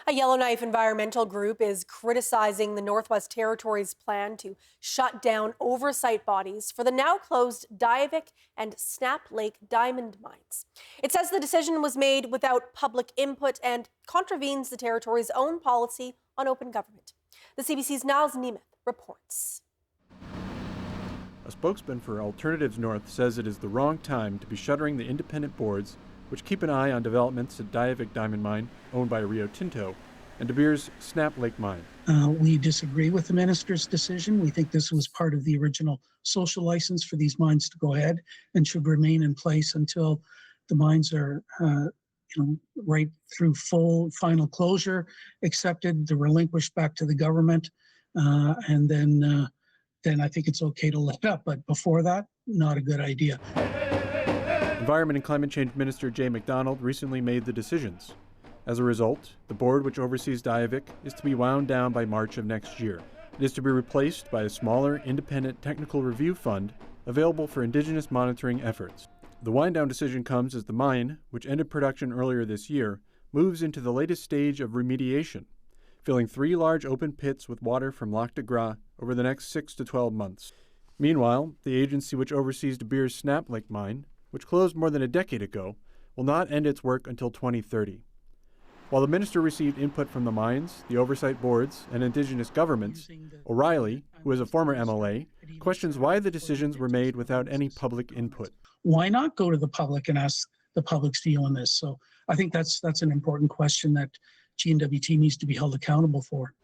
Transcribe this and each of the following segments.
A Yellowknife environmental group is criticizing the Northwest Territories' plan to shut down oversight bodies for the now closed Diavik and Snap Lake diamond mines. It says the decision was made without public input and contravenes the territory's own policy on open government. The CBC's Niles Nemeth reports. A spokesman for Alternatives North says it is the wrong time to be shuttering the independent boards which keep an eye on developments at Diavik Diamond Mine, owned by Rio Tinto, and De Beers Snap Lake Mine. We disagree with the minister's decision. We think this was part of the original social license for these mines to go ahead and should remain in place until the mines are right through final closure, accepted, they're relinquished back to the government, and then I think it's okay to let up. But before that, not a good idea. Environment and Climate Change Minister Jay McDonald recently made the decisions. As a result, the board which oversees Diavik is to be wound down by March of next year. It is to be replaced by a smaller, independent technical review fund available for Indigenous monitoring efforts. The wind-down decision comes as the mine, which ended production earlier this year, moves into the latest stage of remediation, filling 3 large open pits with water from Lac de Gras over the next 6 to 12 months. Meanwhile, the agency which oversees De Beers Snap Lake Mine, which closed more than a decade ago, will not end its work until 2030. While the minister received input from the mines, the oversight boards, and Indigenous governments, O'Reilly, who is a former MLA, questions why the decisions were made without any public input. Why not go to the public and ask the public's view on this? So I think that's an important question that N.W.T needs to be held accountable for.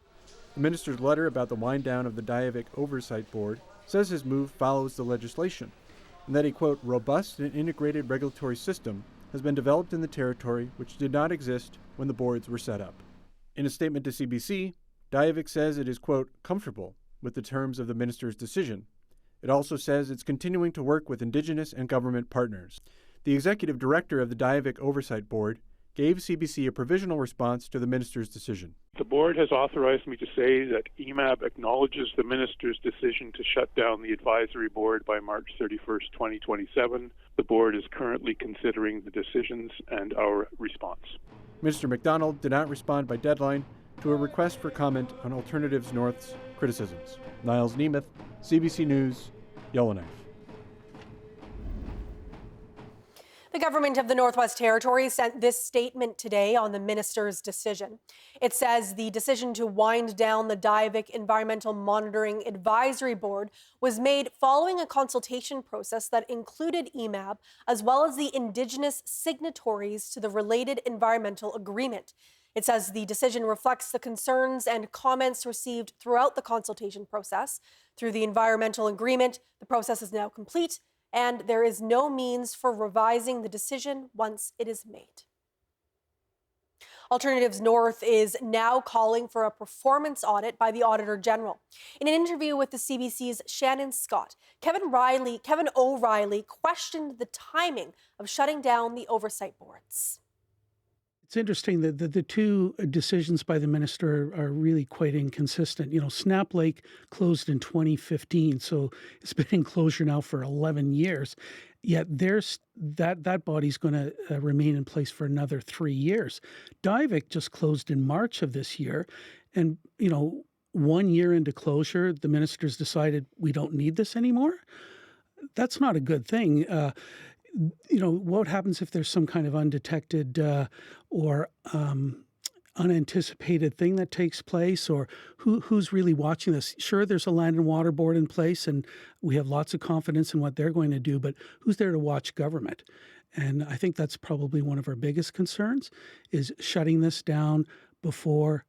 The minister's letter about the wind down of the Diavik Oversight Board says his move follows the legislation, and that a, quote, robust and integrated regulatory system has been developed in the territory which did not exist when the boards were set up. In a statement to CBC, Diavik says it is, quote, comfortable with the terms of the minister's decision. It also says it's continuing to work with Indigenous and government partners. The executive director of the Diavik Oversight Board gave CBC a provisional response to the minister's decision. The board has authorized me to say that EMAB acknowledges the minister's decision to shut down the advisory board by March 31st, 2027. The board is currently considering the decisions and our response. Minister McDonald did not respond by deadline to a request for comment on Alternatives North's criticisms. Niles Nemeth, CBC News, Yellowknife. The government of the Northwest Territories sent this statement today on the minister's decision. It says the decision to wind down the Diavik Environmental Monitoring Advisory Board was made following a consultation process that included EMAB as well as the Indigenous signatories to the related environmental agreement. It says the decision reflects the concerns and comments received throughout the consultation process. Through the environmental agreement, the process is now complete, and there is no means for revising the decision once it is made. Alternatives North is now calling for a performance audit by the Auditor General. In an interview with the CBC's Shannon Scott, Kevin O'Reilly questioned the timing of shutting down the oversight boards. It's interesting that the two decisions by the minister are really quite inconsistent. You know, Snap Lake closed in 2015, so it's been in closure now for 11 years. Yet that body's going to remain in place for another 3 years. Diavik just closed in March of this year, and 1 year into closure, the ministers decided we don't need this anymore. That's not a good thing. What happens if there's some kind of undetected or unanticipated thing that takes place, or who's really watching this? Sure, there's a land and water board in place, and we have lots of confidence in what they're going to do, but who's there to watch government? And I think that's probably one of our biggest concerns, is shutting this down before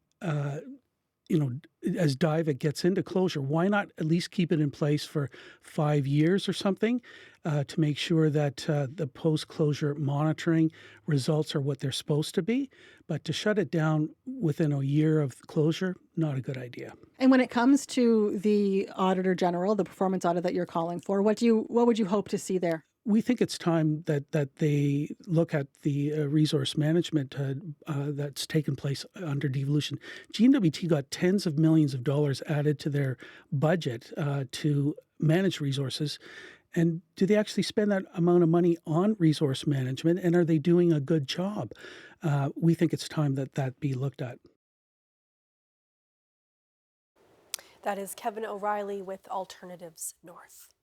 as Diavik gets into closure. Why not at least keep it in place for 5 years or something to make sure that the post-closure monitoring results are what they're supposed to be? But to shut it down within a year of closure, not a good idea. And when it comes to the Auditor General, the performance audit that you're calling for, what would you hope to see there? We think it's time that they look at the resource management that's taken place under devolution. N.W.T got tens of millions of dollars added to their budget to manage resources. And do they actually spend that amount of money on resource management? And are they doing a good job? We think it's time that be looked at. That is Kevin O'Reilly with Alternatives North.